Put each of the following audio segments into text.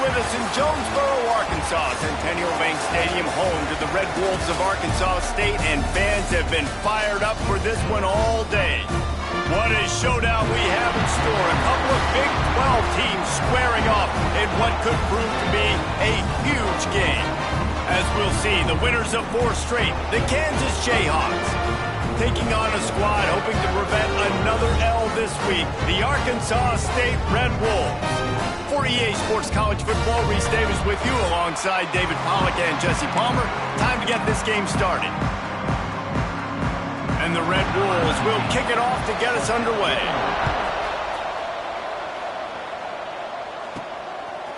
with us in Jonesboro, Arkansas. Centennial Bank Stadium, home to the Red Wolves of Arkansas State, and fans have been fired up for this one all day. What a showdown we have in store. A couple of Big 12 teams squaring off in what could prove to be a huge game. As we'll see, the winners of 4 straight, the Kansas Jayhawks, taking on a squad hoping to prevent another L this week, the Arkansas State Red Wolves. For EA Sports College Football, Reese Davis with you alongside David Pollack and Jesse Palmer. Time to get this game started. And the Red Wolves will kick it off to get us underway.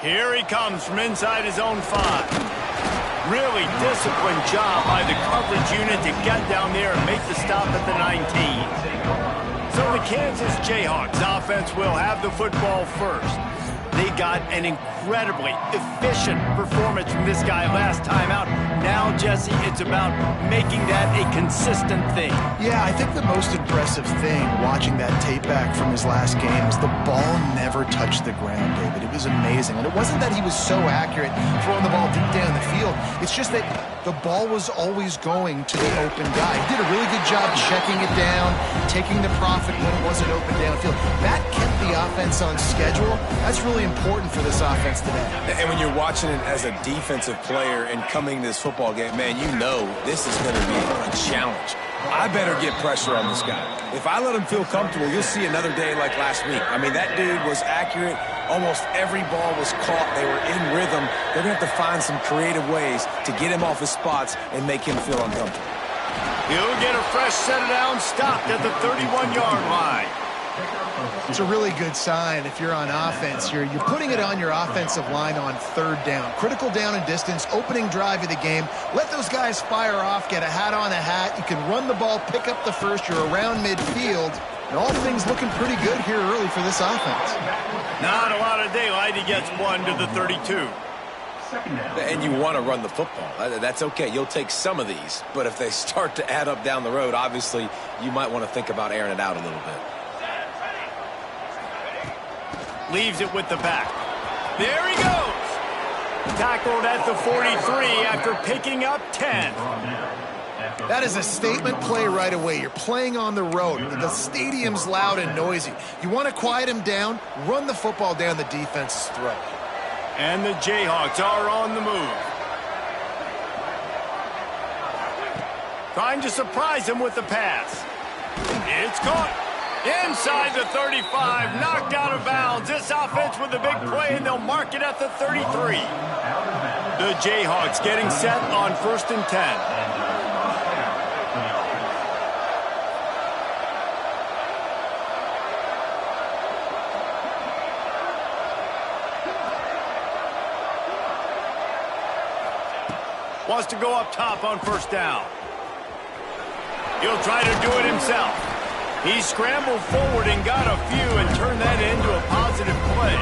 Here he comes from inside his own 5. Really disciplined job by the coverage unit to get down there and make the stop at the 19. So the Kansas Jayhawks offense will have the football first. They got an incredibly efficient performance from this guy last time out. Now, Jesse, it's about making that a consistent thing. Yeah, I think the most impressive thing watching that tape back from his last game is the ball never touched the ground, David. It was amazing. And it wasn't that he was so accurate throwing the ball deep down the field. It's just that the ball was always going to the open guy. He did a really good job checking it down, taking the profit when it wasn't open downfield. That kept the offense on schedule. That's really important for this offense today. And when you're watching it as a defensive player and coming to this football game, man, you know this is going to be a challenge. I better get pressure on this guy. If I let him feel comfortable, you'll see another day like last week. I mean, that dude was accurate. Almost every ball was caught. They were in rhythm. They're going to have to find some creative ways to get him off his spots and make him feel uncomfortable. He'll get a fresh set down, stopped at the 31-yard line. It's a really good sign if you're on offense. You're putting it on your offensive line on 3rd down. Critical down and distance, opening drive of the game. Let those guys fire off, get a hat on a hat. You can run the ball, pick up the first. You're around midfield. And all things looking pretty good here early for this offense. Not a lot of daylight. He gets one to the 32. And you want to run the football. That's okay. You'll take some of these. But if they start to add up down the road, obviously, you might want to think about airing it out a little bit. Leaves it with the back. There he goes. Tackled at the 43 after picking up 10. That is a statement play right away. You're playing on the road. The stadium's loud and noisy. You want to quiet him down, run the football down the defense's throat. And the Jayhawks are on the move. Trying to surprise him with the pass. It's caught. Inside the 35, knocked out of bounds. This offense with a big play, and they'll mark it at the 33. The Jayhawks getting set on 1st and 10. Wants to go up top on 1st down. He'll try to do it himself. He scrambled forward and got a few and turned that into a positive play.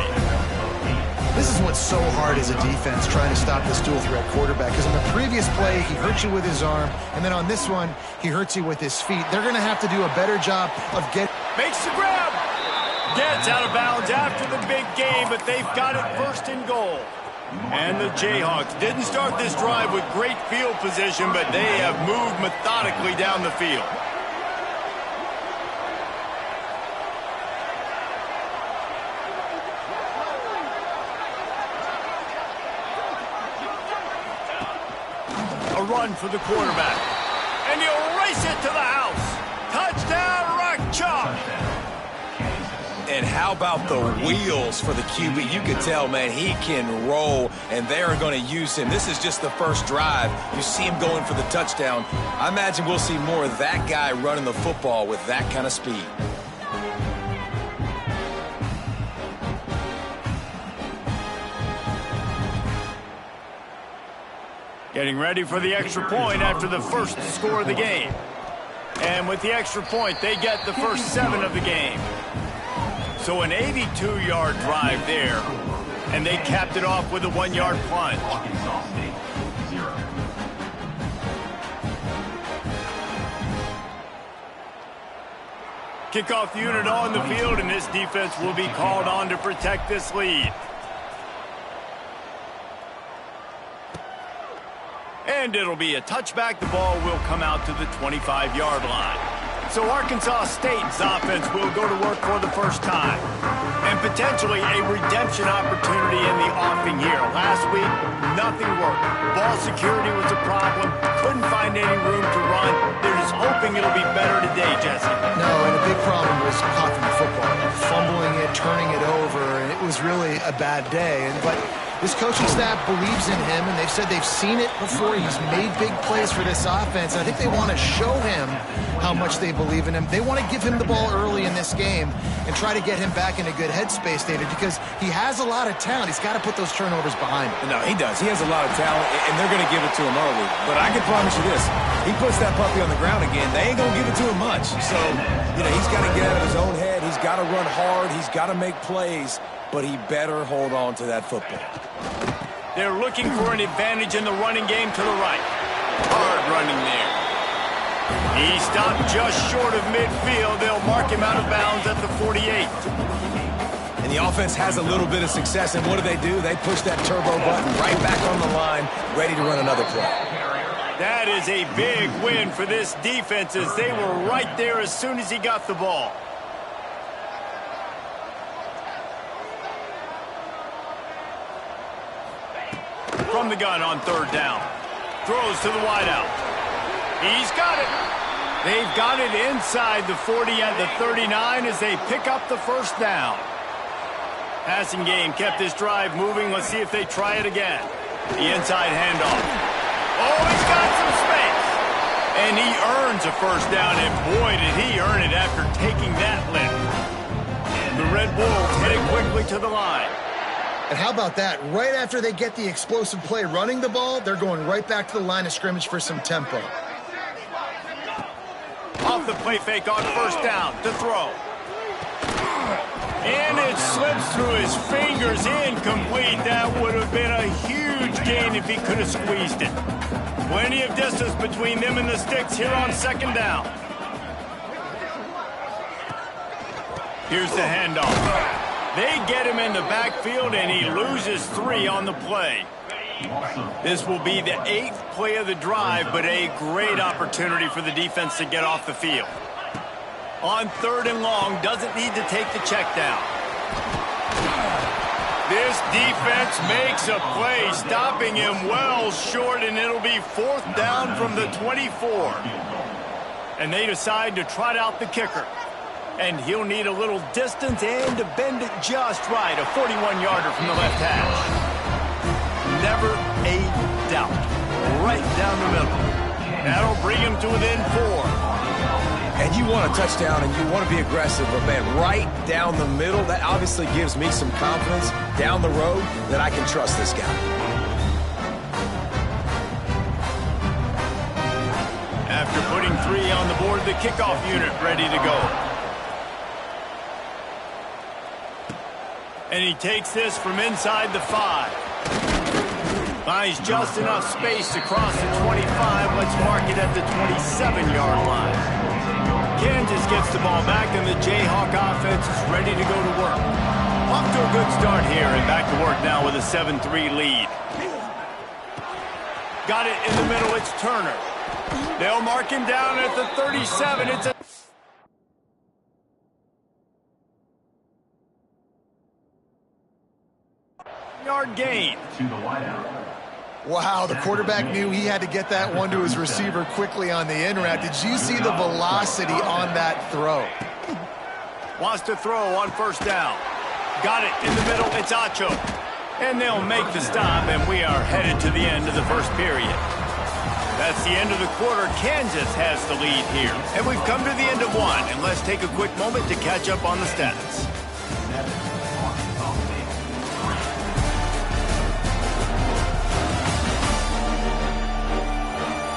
This is what's so hard as a defense, trying to stop this dual-threat quarterback, because in the previous play, he hurt you with his arm, and then on this one, he hurts you with his feet. They're going to have to do a better job of getting... Makes the grab! Gets out of bounds after the big game, but they've got it 1st and goal. And the Jayhawks didn't start this drive with great field position, but they have moved methodically down the field. A run for the quarterback. And he'll race it to the house. Touchdown, Rock Chalk. And how about the wheels for the QB? You can tell, man, he can roll, and they're going to use him. This is just the first drive. You see him going for the touchdown. I imagine we'll see more of that guy running the football with that kind of speed. Getting ready for the extra point after the first score of the game. And with the extra point, they get the first 7 of the game. So an 82-yard drive there, and they capped it off with a 1-yard plunge. Kickoff unit on the field, and this defense will be called on to protect this lead. And it'll be a touchback. The ball will come out to the 25-yard line. So Arkansas State's offense will go to work for the first time. And potentially a redemption opportunity in the offing here. Last week, nothing worked. Ball security was a problem. Couldn't find any room to run. They're just hoping it'll be better today, Jesse. No, and a big problem was coughing the football, fumbling it, turning it over, and it was really a bad day. But this coaching staff believes in him, and they've said they've seen it before. He's made big plays for this offense, and I think they want to show him how much they believe in him. They want to give him the ball early in this game and try to get him back in a good headspace, David, because he has a lot of talent. He's got to put those turnovers behind him. No, he does. He has a lot of talent, and they're going to give it to him early. But I can promise you this. He puts that puppy on the ground again, they ain't going to give it to him much. So, he's got to get out of his own head. He's got to run hard. He's got to make plays, but he better hold on to that football. They're looking for an advantage in the running game to the right. Hard running there. He stopped just short of midfield. They'll mark him out of bounds at the 48. And the offense has a little bit of success, and what do? They push that turbo button right back on the line, ready to run another play. That is a big win for this defense, as they were right there as soon as he got the ball. From the gun on third down. Throws to the wideout. He's got it. They've got it inside the 40 and the 39 as they pick up the first down. Passing game kept this drive moving. Let's see if they try it again. The inside handoff. Oh, he's got some space. And he earns a first down, and boy, did he earn it after taking that lift. The Red Wolves heading quickly to the line. And how about that? Right after they get the explosive play running the ball, they're going right back to the line of scrimmage for some tempo. Off the play fake on first down to throw. And it slips through his fingers, incomplete. That would have been a huge gain if he could have squeezed it. Plenty of distance between them and the sticks here on second down. Here's the handoff. They get him in the backfield, and he loses 3 on the play. This will be the 8th play of the drive, but a great opportunity for the defense to get off the field. On third and long, doesn't need to take the check down. This defense makes a play, stopping him well short, and it'll be 4th down from the 24. And they decide to trot out the kicker. And he'll need a little distance and to bend it just right. A 41-yarder from the left hash. Never a doubt. Right down the middle. That'll bring him to within 4. And you want a touchdown and you want to be aggressive, but man, right down the middle, that obviously gives me some confidence down the road that I can trust this guy. After putting 3 on the board, the kickoff unit ready to go. And he takes this from inside the 5. Finds just enough space to cross the 25. Let's mark it at the 27-yard line. Kansas gets the ball back, and the Jayhawk offense is ready to go to work. Off to a good start here, and back to work now with a 7-3 lead. Got it in the middle. It's Turner. They'll mark him down at the 37. It's a yard gain. Wow, the quarterback knew he had to get that one to his receiver quickly on the in route. Did you see the velocity on that throw? Wants to throw on first down. Got it in the middle. It's Acho. And they'll make the stop, and we are headed to the end of the first period. That's the end of the quarter. Kansas has the lead here. And we've come to the end of one. And let's take a quick moment to catch up on the stats.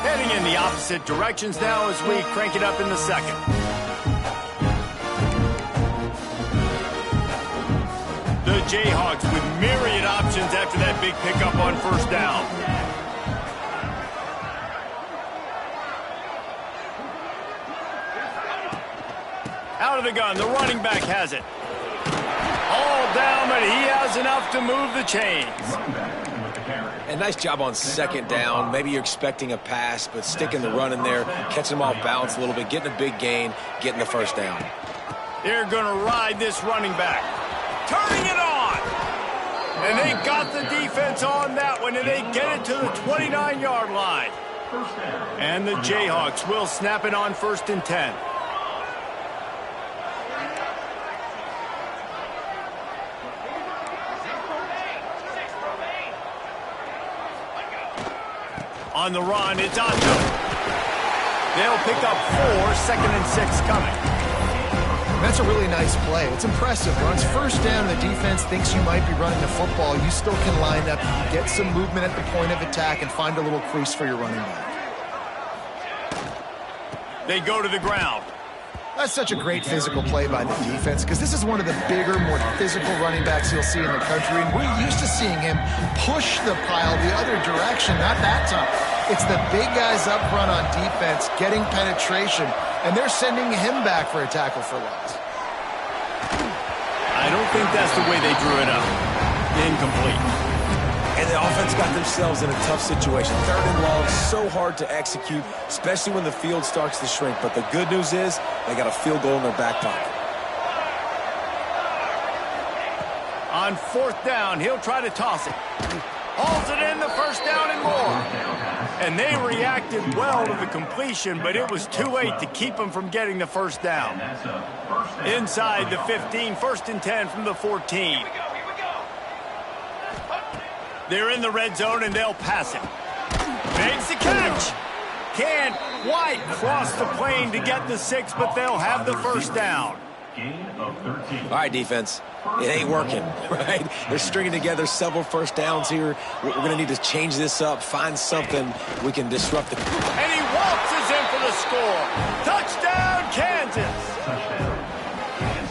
Heading in the opposite directions now as we crank it up in the second. The Jayhawks with myriad options after that big pickup on first down. Out of the gun, the running back has it. All down, but he has enough to move the chains. And nice job on second down. Maybe you're expecting a pass, but sticking the run in there, catching them off balance a little bit, getting a big gain, getting the first down. They're going to ride this running back. Turning it on. And they got the defense on that one, and they get it to the 29-yard line. And the Jayhawks will snap it on 1st and 10. On the run, it's Otto. They'll pick up 4, 2nd and 6 coming. That's a really nice play. It's impressive. Runs first down, the defense thinks you might be running the football. You still can line up, get some movement at the point of attack, and find a little crease for your running back. They go to the ground. That's such a great physical play by the defense because this is one of the bigger, more physical running backs you'll see in the country. And we're used to seeing him push the pile the other direction, not that time. It's the big guys up front on defense getting penetration, and they're sending him back for a tackle for loss. I don't think that's the way they drew it up. Incomplete. And the offense got themselves in a tough situation. 3rd and long, so hard to execute, especially when the field starts to shrink. But the good news is they got a field goal in their back pocket. On 4th down, he'll try to toss it. Hauls it in, the first down and more. And they reacted well to the completion, but it was too late to keep them from getting the first down. Inside the 15, 1st and 10 from the 14. They're in the red zone, and they'll pass it. Makes the catch. Can't quite cross the plane to get the 6, but they'll have the first down. All right, defense. It ain't working, right? They're stringing together several first downs here. We're going to need to change this up, find something we can disrupt it. And he waltzes in for the score. Touchdown, Kansas.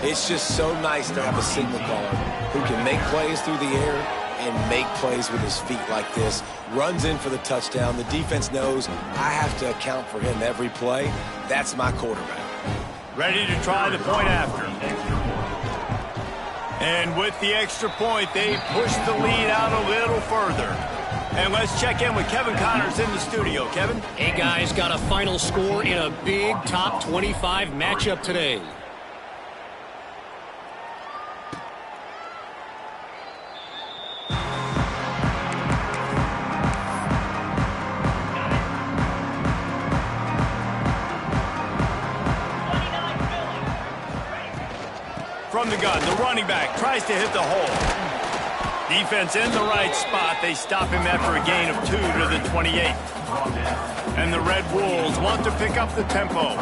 It's just so nice to have a signal caller who can make plays through the air and make plays with his feet like this. Runs in for the touchdown. The defense knows I have to account for him every play. That's my quarterback. Ready to try the point after. And with the extra point, they push the lead out a little further. And let's check in with Kevin Connors in the studio. Kevin? Hey, guys, got a final score in a big top 25 matchup today. From the gun, the running back tries to hit the hole. Defense in the right spot. They stop him after a gain of 2 to the 28. And the Red Wolves want to pick up the tempo.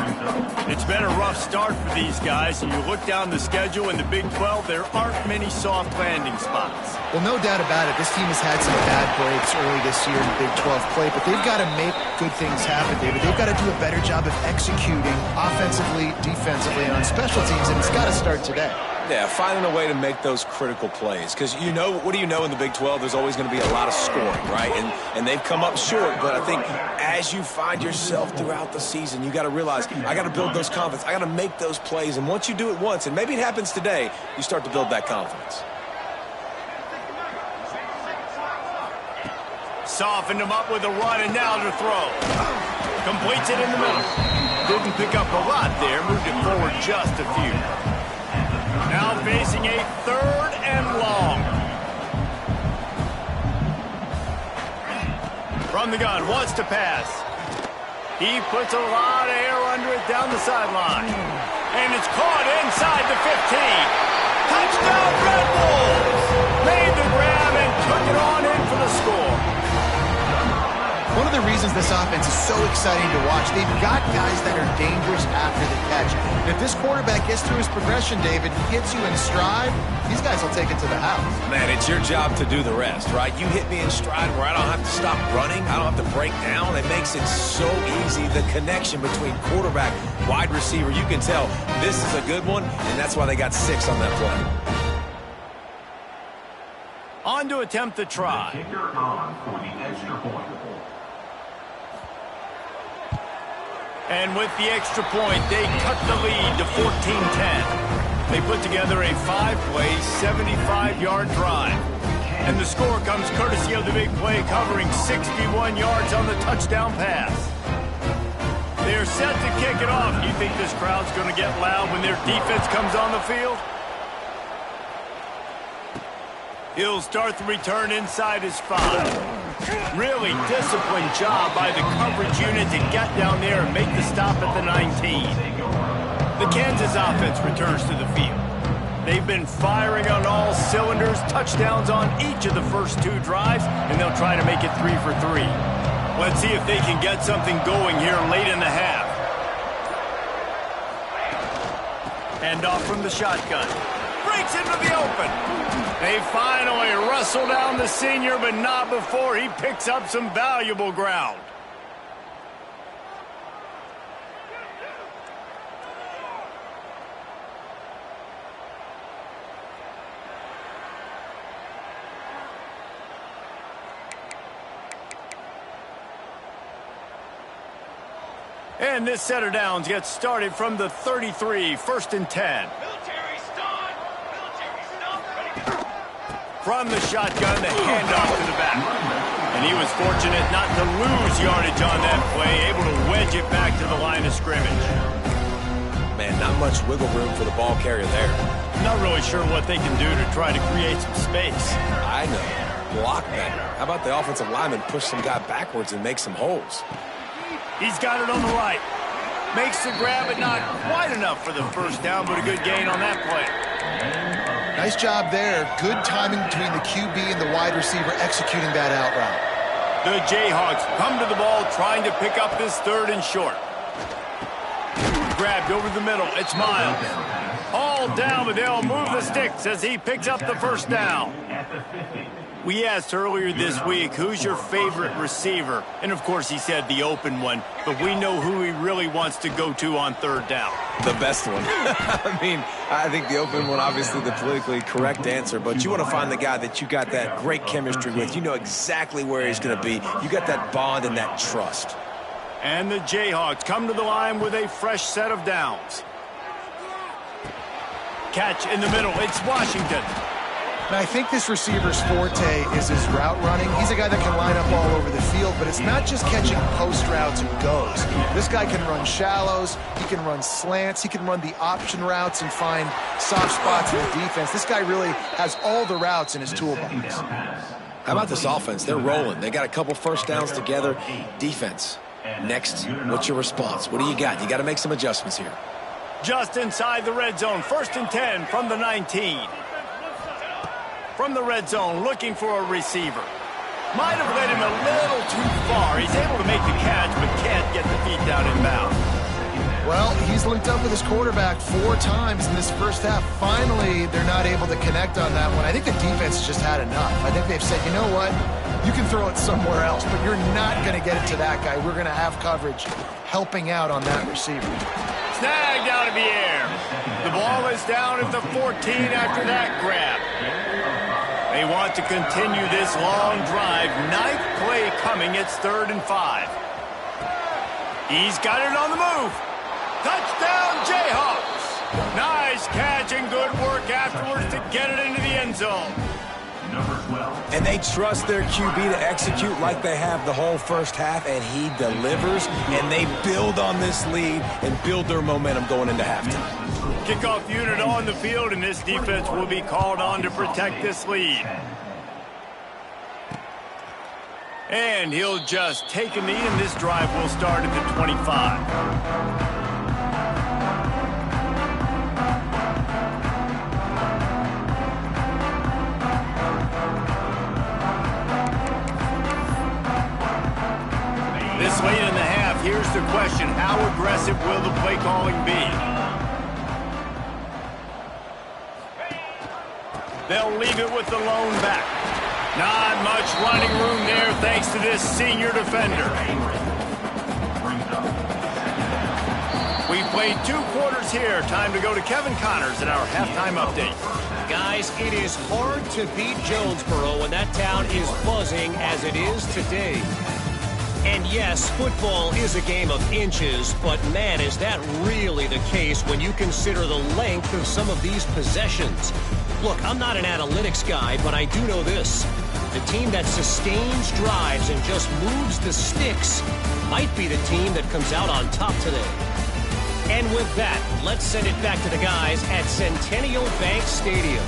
It's been a rough start for these guys, and you look down the schedule in the Big 12, there aren't many soft landing spots. Well, no doubt about it. This team has had some bad breaks early this year in Big 12 play, but they've got to make good things happen, David. They've got to do a better job of executing offensively, defensively, and on special teams, and it's got to start today. Yeah, finding a way to make those critical plays. Because you know, what do you know in the Big 12? There's always going to be a lot of scoring, right? And they've come up short, but I think as you find yourself throughout the season, you got to realize, I got to build those confidence. I got to make those plays. And once you do it once, and maybe it happens today, you start to build that confidence. Softened him up with a run, and now to throw. Completes it in the middle. Didn't pick up a lot there. Moved it forward just a few. Now facing a 3rd and long. From the gun, wants to pass. He puts a lot of air under it down the sideline. And it's caught inside the 15. Touchdown, Red Wolves! Made the grab and took it on in for the score. One of the reasons this offense is so exciting to watch, they've got guys that are dangerous after the catch. And if this quarterback gets through his progression, David, he gets you in stride, these guys will take it to the house. Man, it's your job to do the rest, right? You hit me in stride where I don't have to stop running. I don't have to break down. It makes it so easy. The connection between quarterback, wide receiver, you can tell this is a good one, and that's why they got 6 on that play. On to attempt the try. And with the extra point, they cut the lead to 14-10. They put together a 5-play, 75-yard drive. And the score comes courtesy of the big play, covering 61 yards on the touchdown pass. They're set to kick it off. Do you think this crowd's going to get loud when their defense comes on the field? He'll start the return inside his 5. Really disciplined job by the coverage unit to get down there and make the stop at the 19. The Kansas offense returns to the field. They've been firing on all cylinders, touchdowns on each of the first 2 drives, and they'll try to make it 3 for 3. Let's see if they can get something going here late in the half. Hand off from the shotgun. Breaks into the open. They finally wrestle down the senior, but not before he picks up some valuable ground. And this set of downs gets started from the 33, 1st and 10. From the shotgun, the handoff to the back. And he was fortunate not to lose yardage on that play, able to wedge it back to the line of scrimmage. Man, not much wiggle room for the ball carrier there. Not really sure what they can do to try to create some space. I know. Block better. How about the offensive lineman push some guy backwards and make some holes? He's got it on the right. Makes the grab, but not quite enough for the first down, but a good gain on that play. Nice job there. Good timing between the QB and the wide receiver executing that out route. The Jayhawks come to the ball trying to pick up this 3rd and short. Grabbed over the middle. It's Miles. All down, but they'll move the sticks as he picks up the first down. We asked earlier this week, who's your favorite receiver? And, of course, he said the open one. But we know who he really wants to go to on 3rd down. The best one. I mean, I think the open one, obviously the politically correct answer. But you want to find the guy that you got that great chemistry with. You know exactly where he's going to be. You got that bond and that trust. And the Jayhawks come to the line with a fresh set of downs. Catch in the middle. It's Washington. And I think this receiver's forte is his route running. He's a guy that can line up all over the field, but it's not just catching post routes and goes. This guy can run shallows, he can run slants, he can run the option routes and find soft spots in the defense. This guy really has all the routes in his toolbox. How about this offense? They're rolling. They got a couple first downs together. Defense. Next, what's your response? What do you got? You got to make some adjustments here. Just inside the red zone, 1st and 10 from the 19. From the red zone, looking for a receiver. Might have led him a little too far. He's able to make the catch, but can't get the feet down in bounds. Well, he's linked up with his quarterback 4 times in this first half. Finally, they're not able to connect on that one. I think the defense just had enough. I think they've said, you know what? You can throw it somewhere else, but you're not going to get it to that guy. We're going to have coverage helping out on that receiver. Snagged out of the air. The ball is down at the 14 after that grab. They want to continue this long drive. 9th play coming. It's 3rd and 5. He's got it on the move. Touchdown, Jayhawks. Nice catch and good work afterwards to get it into the end zone. And they trust their QB to execute like they have the whole first half, and he delivers, and they build on this lead and build their momentum going into halftime. Kickoff unit on the field, and this defense will be called on to protect this lead. And he'll just take a knee, and this drive will start at the 25. This late in the half, here's the question. How aggressive will the play calling be? They'll leave it with the lone back. Not much running room there thanks to this senior defender. We played 2 quarters here. Time to go to Kevin Connors in our halftime update. Guys, it is hard to beat Jonesboro when that town is buzzing as it is today. And yes, football is a game of inches, but man, is that really the case when you consider the length of some of these possessions. Look, I'm not an analytics guy, but I do know this. The team that sustains drives and just moves the sticks might be the team that comes out on top today. And with that, let's send it back to the guys at Centennial Bank Stadium.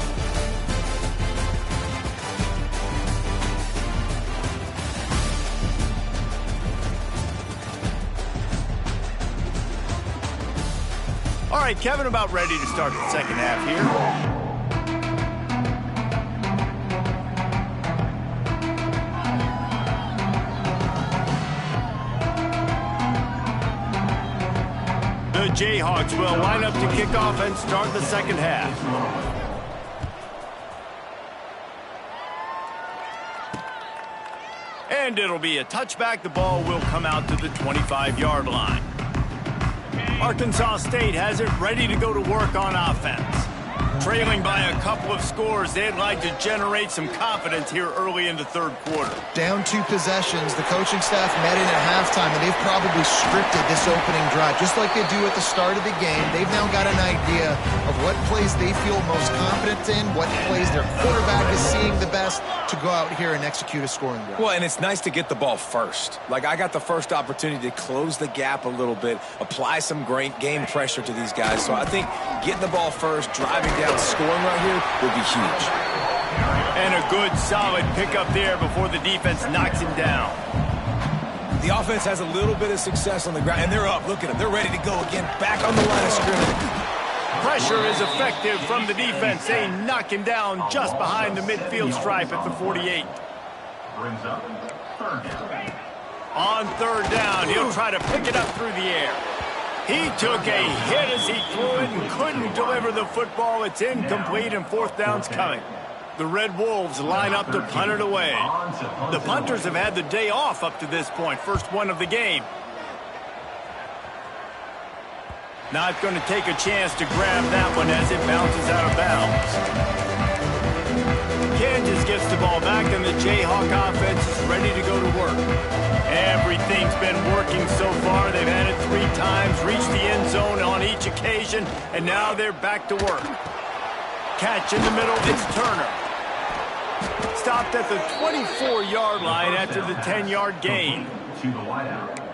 All right, Kevin, about ready to start the second half here. The Jayhawks will line up to kick off and start the second half. And it'll be a touchback. The ball will come out to the 25-yard line. Arkansas State has it ready to go to work on offense. Trailing by a couple of scores, they'd like to generate some confidence here early in the third quarter. Down 2 possessions, the coaching staff met in at halftime, and they've probably scripted this opening drive. Just like they do at the start of the game, they've now got an idea of what plays they feel most confident in, what plays their quarterback is seeing the best to go out here and execute a scoring drive. Well, and it's nice to get the ball first. Like, I got the first opportunity to close the gap a little bit, apply some great game pressure to these guys. So I think getting the ball first, driving down, scoring right here would be huge. And a good, solid pickup there before the defense knocks him down. The offense has a little bit of success on the ground, and they're up. Look at them. They're ready to go again, back on the line of scrimmage. Pressure is effective from the defense. They knock him down just behind the midfield stripe at the 48. On third down, he'll try to pick it up through the air. He took a hit as he threw it and couldn't deliver the football. It's incomplete, and fourth down's coming. The Red Wolves line up to punt it away. The punters have had the day off up to this point, first one of the game. Not going to take a chance to grab that one as it bounces out of bounds. Kansas gets the ball back, and the Jayhawk offense is ready to go to work. Everything's been working so far. They've had it 3 times, reached the end zone on each occasion, and now they're back to work. Catch in the middle, it's Turner. Stopped at the 24-yard line after the 10-yard gain.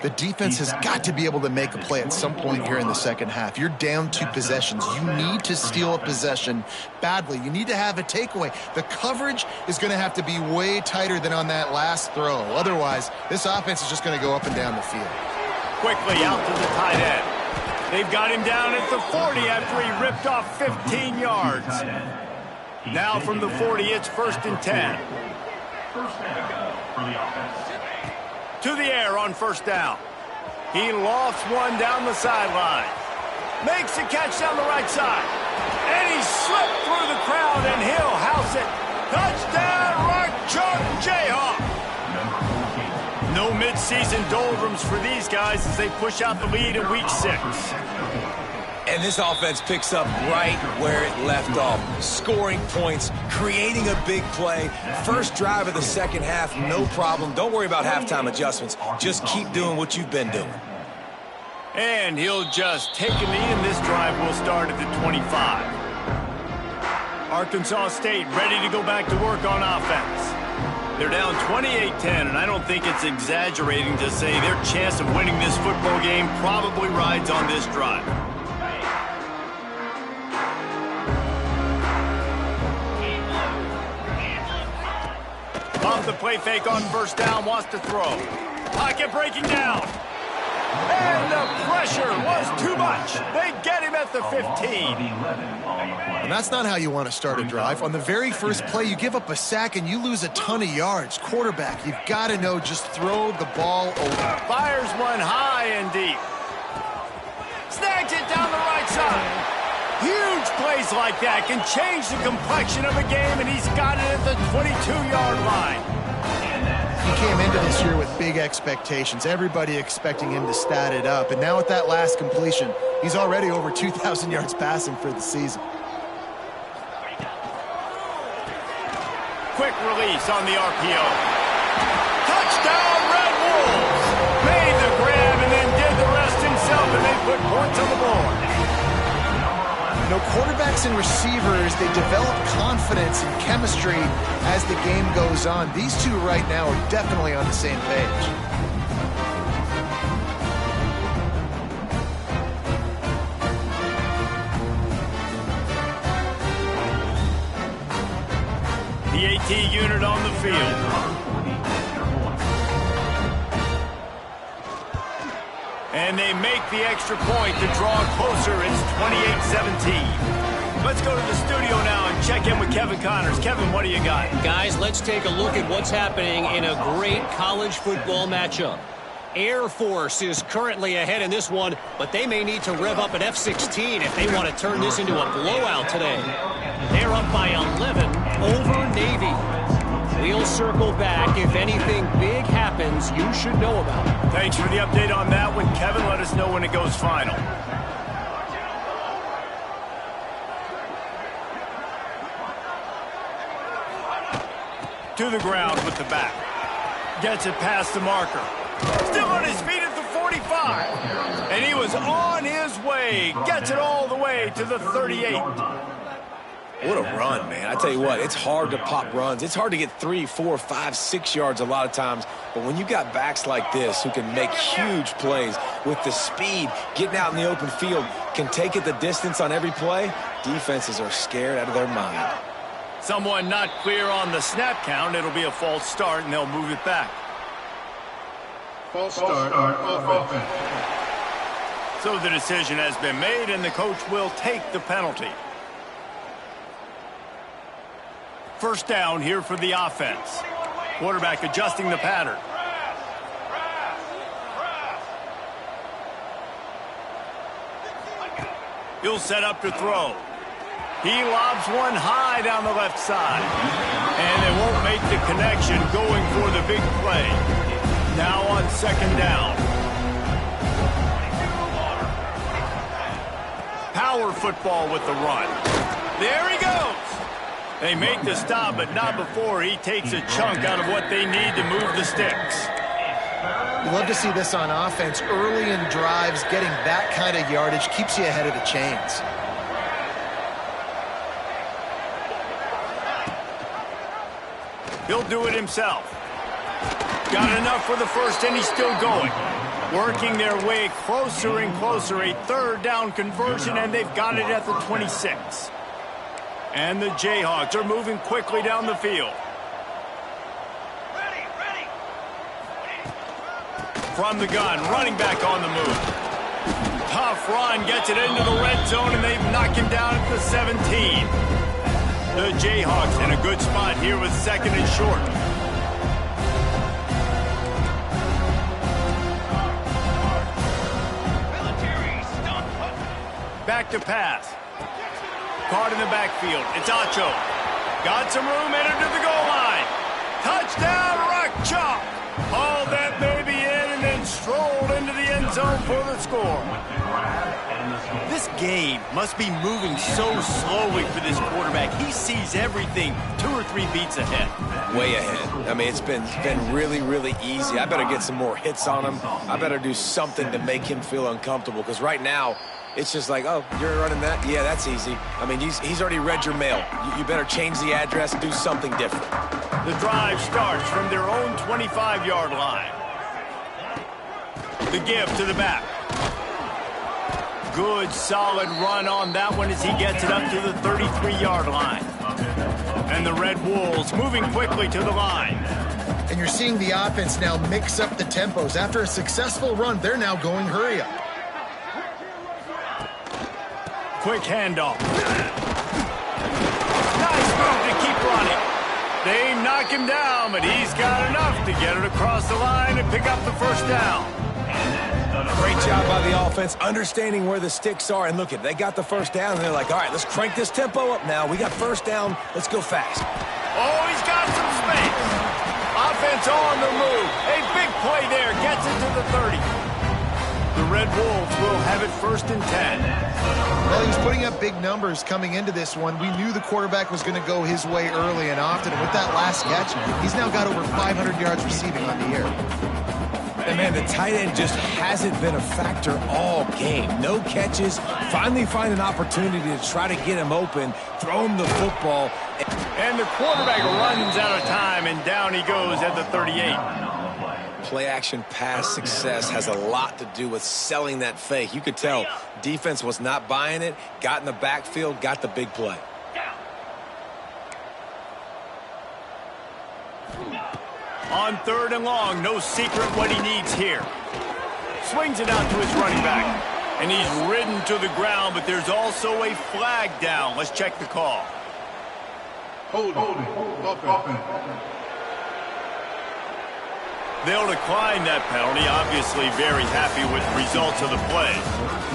The defense has got to be able to make a play at some point here in the second half. You're down 2 possessions. You need to steal a possession badly. You need to have a takeaway. The coverage is going to have to be way tighter than on that last throw. Otherwise, this offense is just going to go up and down the field. Quickly out to the tight end. They've got him down at the 40 after he ripped off 15 yards. Now from the 40, it's 1st and 10. To the air on first down. He lofts one down the sideline. Makes a catch down the right side. And he slipped through the crowd, and he'll house it. Touchdown, Rock Chalk Jayhawk. No midseason doldrums for these guys as they push out the lead in week 6. And this offense picks up right where it left off. Scoring points, creating a big play. First drive of the second half, no problem. Don't worry about halftime adjustments. Just keep doing what you've been doing. And he'll just take a knee, and this drive will start at the 25. Arkansas State ready to go back to work on offense. They're down 28-10, and I don't think it's exaggerating to say their chance of winning this football game probably rides on this drive. Off the play fake on first down, wants to throw. Pocket breaking down. And the pressure was too much. They get him at the 15. And that's not how you want to start a drive. On the very first play, you give up a sack and you lose a ton of yards. Quarterback, you've got to know, just throw the ball over. Fires one high and deep. Snags it down the right side. Huge plays like that can change the complexion of a game, and he's got it at the 22-yard line. He came into this year with big expectations. Everybody expecting him to stat it up. And now with that last completion, he's already over 2,000 yards passing for the season. Quick release on the RPO. Touchdown, Red Wolves! Made the grab and then did the rest himself, and they put points on the board. You know, quarterbacks and receivers, they develop confidence and chemistry as the game goes on. These two right now are definitely on the same page. The AT unit on the field. And they make the extra point to draw closer. It's 28-17. Let's go to the studio now and check in with Kevin Connors. Kevin, what do you got? Guys, let's take a look at what's happening in a great college football matchup. Air Force is currently ahead in this one, but they may need to rev up an F-16 if they want to turn this into a blowout today. They're up by 11 over Navy. We'll circle back if anything big happens you should know about. Thanks for the update on that one, Kevin. Let us know when it goes final. To the ground with the back. Gets it past the marker. Still on his feet at the 45. And he was on his way. Gets it all the way to the 38. What a run, man. I tell you what, it's hard to pop runs. It's hard to get 3, 4, 5, 6 yards a lot of times. But when you got backs like this who can make huge plays with the speed, getting out in the open field, can take it the distance on every play, defenses are scared out of their mind. Someone not clear on the snap count. It'll be a false start, and they'll move it back. False start, offense. So the decision has been made, and the coach will take the penalty. First down here for the offense. Quarterback adjusting the pattern. He'll set up to throw. He lobs one high down the left side. And they won't make the connection going for the big play. Now on second down. Power football with the run. There he goes. They make the stop, but not before he takes a chunk out of what they need to move the sticks. You love to see this on offense. Early in drives, getting that kind of yardage keeps you ahead of the chains. He'll do it himself. Got enough for the first, and he's still going. Working their way closer and closer. A third down conversion, and they've got it at the 26. And the Jayhawks are moving quickly down the field. From the gun, running back on the move. Tough run, gets it into the red zone, and they've knocked him down at the 17. The Jayhawks in a good spot here with second and short. Back to pass. Caught in the backfield. It's Acho. Got some room, entered to the goal line. Touchdown, Rock Chalk. Hauled that baby in and then strolled into the end zone for the score. This game must be moving so slowly for this quarterback. He sees everything 2 or 3 beats ahead. Way ahead. I mean, it's been really, really easy. I better get some more hits on him. I better do something to make him feel uncomfortable, because right now, it's just like, oh, you're running that? Yeah, that's easy. I mean, he's already read your mail. You better change the address, do something different. The drive starts from their own 25-yard line. The give to the back. Good, solid run on that one as he gets it up to the 33-yard line. And the Red Wolves moving quickly to the line. And you're seeing the offense now mix up the tempos. After a successful run, they're now going hurry up. Quick handoff. Nice move to keep running. They knock him down, but he's got enough to get it across the line and pick up the first down. Great job by the offense, understanding where the sticks are. And look, they got the first down, and they're like, all right, let's crank this tempo up now. We got first down. Let's go fast. Oh, he's got some space. Offense on the move. A big play there. Gets it to the 30. The Red Wolves will have it first and 10. Well, he was putting up big numbers coming into this one. We knew the quarterback was going to go his way early and often. And with that last catch, he's now got over 500 yards receiving on the year. And man, the tight end just hasn't been a factor all game. No catches. Finally find an opportunity to try to get him open, throw him the football. And the quarterback runs out of time, and down he goes at the 38. Play-action pass success has a lot to do with selling that fake. You could tell defense was not buying it, got in the backfield, got the big play. On 3rd and long, no secret what he needs here. Swings it out to his running back. And he's ridden to the ground, but there's also a flag down. Let's check the call. Holding. Offense. They'll decline that penalty, obviously very happy with the results of the play.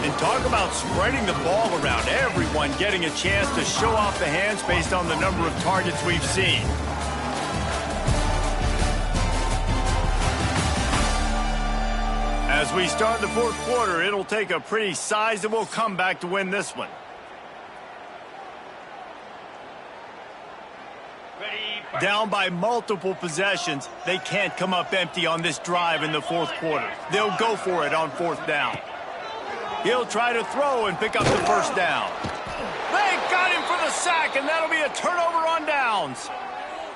And talk about spreading the ball around, everyone getting a chance to show off the hands based on the number of targets we've seen. As we start the 4th quarter, it'll take a pretty sizable comeback to win this one. Down by multiple possessions, they can't come up empty on this drive in the 4th quarter. They'll go for it on 4th down. He'll try to throw and pick up the 1st down. They got him for the sack, and that'll be a turnover on downs.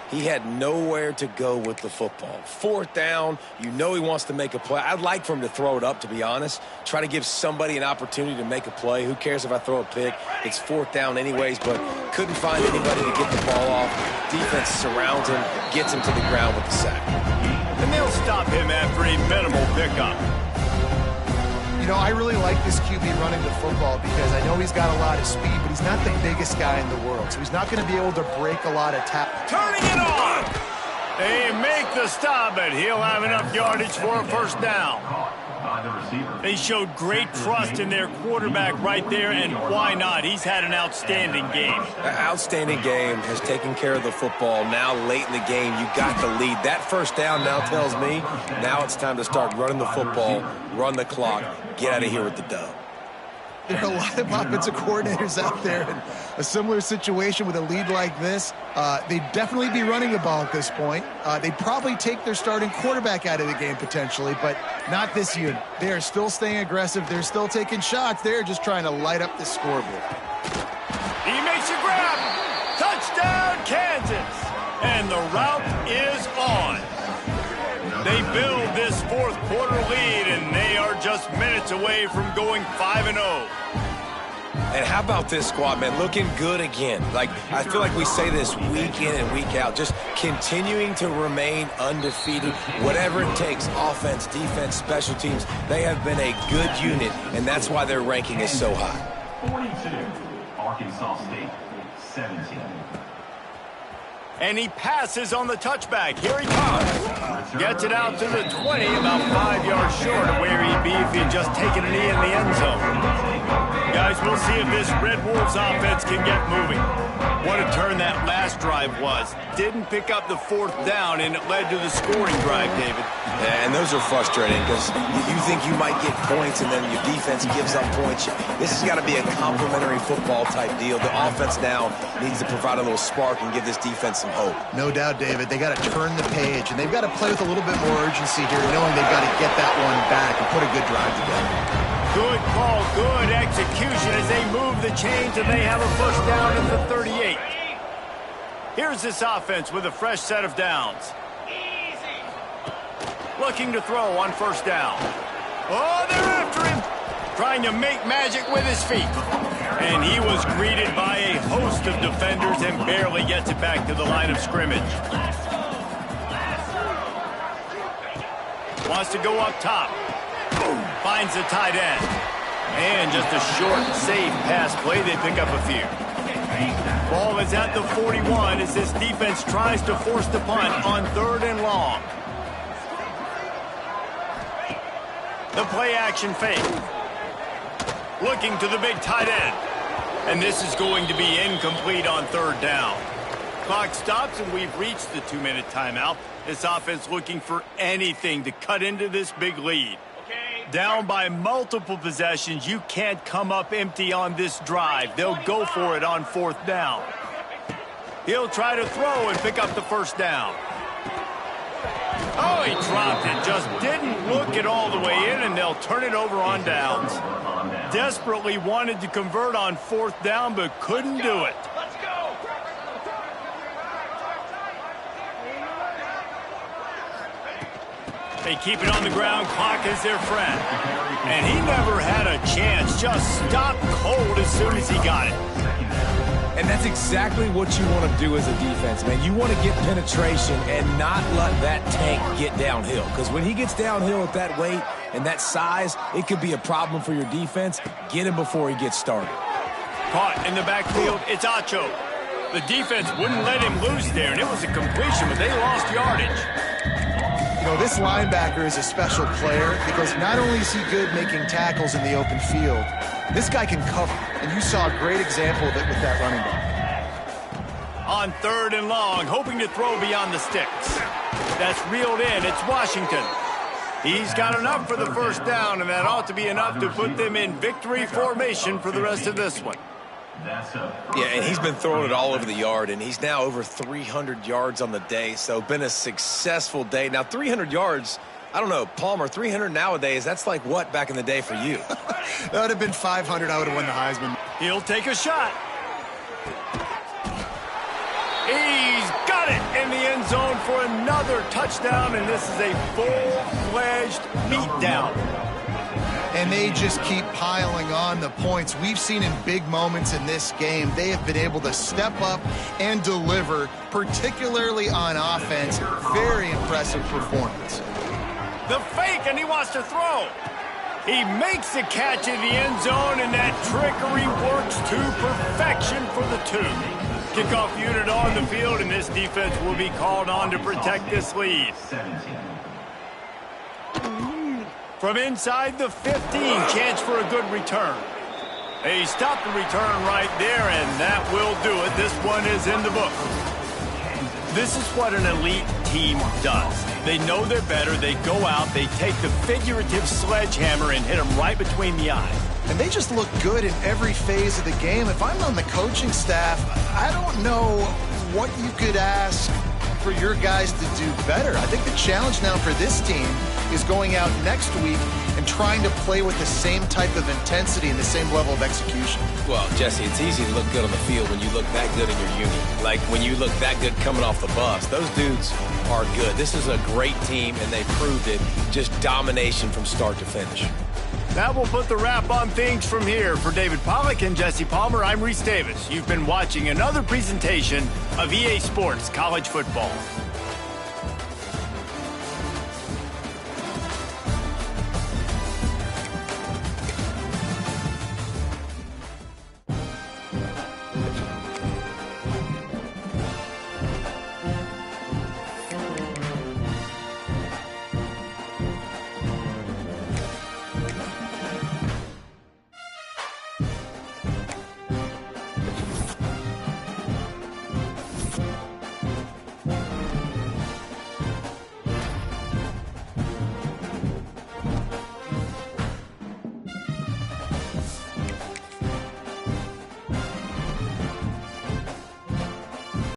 He had nowhere to go with the football. 4th down, you know he wants to make a play. I'd like for him to throw it up, to be honest. Try to give somebody an opportunity to make a play. Who cares if I throw a pick? It's 4th down anyways, but couldn't find anybody to get the ball off. Defense surrounds him, gets him to the ground with the sack. And they'll stop him after a minimal pickup. You know, I really like this QB running the football because I know he's got a lot of speed, but he's not the biggest guy in the world, so he's not going to be able to break a lot of tackles. Turning it on! They make the stop, but he'll have enough yardage for a 1st down. They showed great trust in their quarterback right there, and why not? He's had an outstanding game. Outstanding game, has taken care of the football. Now late in the game, you got the lead. That 1st down now tells me now it's time to start running the football, run the clock, get out of here with the dub. There are a lot of offensive coordinators out there in a similar situation with a lead like this. They'd definitely be running the ball at this point. They'd probably take their starting quarterback out of the game potentially, but not this unit. They are still staying aggressive. They're still taking shots. They're just trying to light up the scoreboard. He makes a grab. Touchdown, Kansas. And the route is on. They build this 4th quarter lead, and they are just minutes away from going 5-0. And how about this squad, man? Looking good again. Like, I feel like we say this week in and week out, just continuing to remain undefeated, whatever it takes, offense, defense, special teams. They have been a good unit, and that's why their ranking is so high. 42, Arkansas State, 17. And he passes on the touchback. Here he comes. Gets it out to the 20, about 5 yards short of where he'd be if he had just taken a knee in the end zone. Guys, we'll see if this Red Wolves offense can get moving. What a turn that last drive was. Didn't pick up the 4th down, and it led to the scoring drive, David. Yeah, and those are frustrating because you think you might get points and then your defense gives up points. This has got to be a complementary football type deal. The offense now needs to provide a little spark and give this defense some hope. No doubt, David. They got to turn the page, and they've got to play with a little bit more urgency here, knowing they've got to get that one back and put a good drive together. Good call, good execution as they move the chains, and they have a 1st down at the 38. Here's this offense with a fresh set of downs. Looking to throw on 1st down. Oh, they're after him. Trying to make magic with his feet. And he was greeted by a host of defenders and barely gets it back to the line of scrimmage. Wants to go up top. Finds the tight end. And just a short, safe pass play. They pick up a few. Ball is at the 41 as this defense tries to force the punt on 3rd and long. The play action fake. Looking to the big tight end. And this is going to be incomplete on 3rd down. Clock stops and we've reached the 2-minute timeout. This offense looking for anything to cut into this big lead. Down by multiple possessions, you can't come up empty on this drive. They'll go for it on 4th down. He'll try to throw and pick up the 1st down. Oh, he dropped it. Just didn't look it all the way in, and they'll turn it over on downs. Desperately wanted to convert on 4th down, but couldn't do it. They keep it on the ground. Clock is their friend. And he never had a chance. Just stopped cold as soon as he got it. And that's exactly what you want to do as a defense, man. You want to get penetration and not let that tank get downhill. Because when he gets downhill at that weight and that size, it could be a problem for your defense. Get him before he gets started. Caught in the backfield, it's Acho. The defense wouldn't let him loose there, and it was a completion, but they lost yardage. You know, this linebacker is a special player because not only is he good making tackles in the open field, this guy can cover, and you saw a great example of it with that running back. On 3rd and long, hoping to throw beyond the sticks. That's reeled in. It's Washington. He's got enough for the 1st down, and that ought to be enough to put them in victory formation for the rest of this one. Yeah, and he's been throwing it all over the yard, and he's now over 300 yards on the day, so been a successful day. Now, 300 yards, I don't know, Palmer, 300 nowadays, that's like what back in the day for you? That would have been 500. I would have won the Heisman. He'll take a shot. He's got it in the end zone for another touchdown, and this is a full-fledged beatdown. And they just keep piling on the points. We've seen in big moments in this game, they have been able to step up and deliver, particularly on offense. Very impressive performance. The fake, and he wants to throw. He makes the catch in the end zone, and that trickery works to perfection for the 2. Kickoff unit on the field, and this defense will be called on to protect this lead. From inside the 15, chance for a good return. He stopped the return right there, and that will do it. This one is in the book. This is what an elite team does. They know they're better. They go out. They take the figurative sledgehammer and hit them right between the eyes. And they just look good in every phase of the game. If I'm on the coaching staff, I don't know what you could ask for your guys to do better. I think the challenge now for this team is going out next week and trying to play with the same type of intensity and the same level of execution. Well, Jesse, it's easy to look good on the field when you look that good in your unit. Like when you look that good coming off the bus. Those dudes are good. This is a great team, and they proved it. Just domination from start to finish. That will put the wrap on things from here. For David Pollack and Jesse Palmer, I'm Reese Davis. You've been watching another presentation of EA Sports College Football.